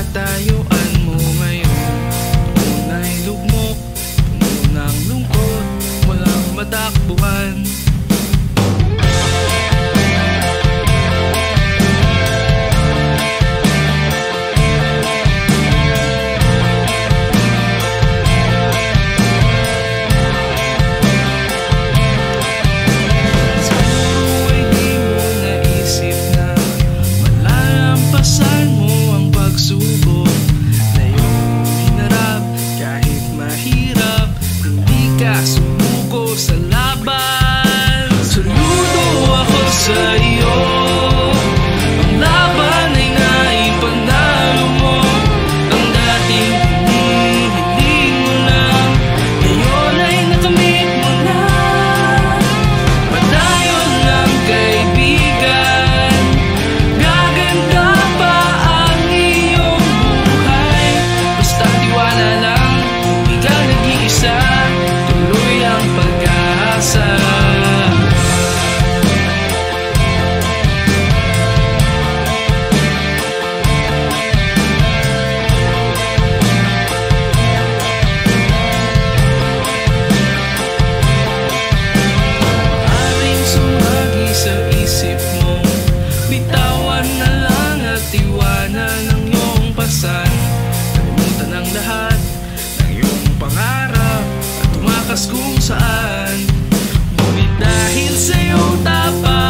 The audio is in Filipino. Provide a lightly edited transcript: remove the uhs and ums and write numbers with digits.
katatayuan mo ngayon. Unay lugmok, unang lungkot, walang matakbuhan. Sumuko sa laban, saludo ako sa iyo. Ang laban ay naipanalo mo. Ang dating hinihiling mo lang, ngayon ay nakamit mo na. Padayon ng kaibigan, gaganda pa ang iyong buhay. Basta tiwala lang, di ka nag-iisa. Bitawan na lang at iwanan ang iyong pasan. Kalimutan ang lahat ng iyong pangarap at tumakas kung saan. Ngunit dahil sa iyong tapat,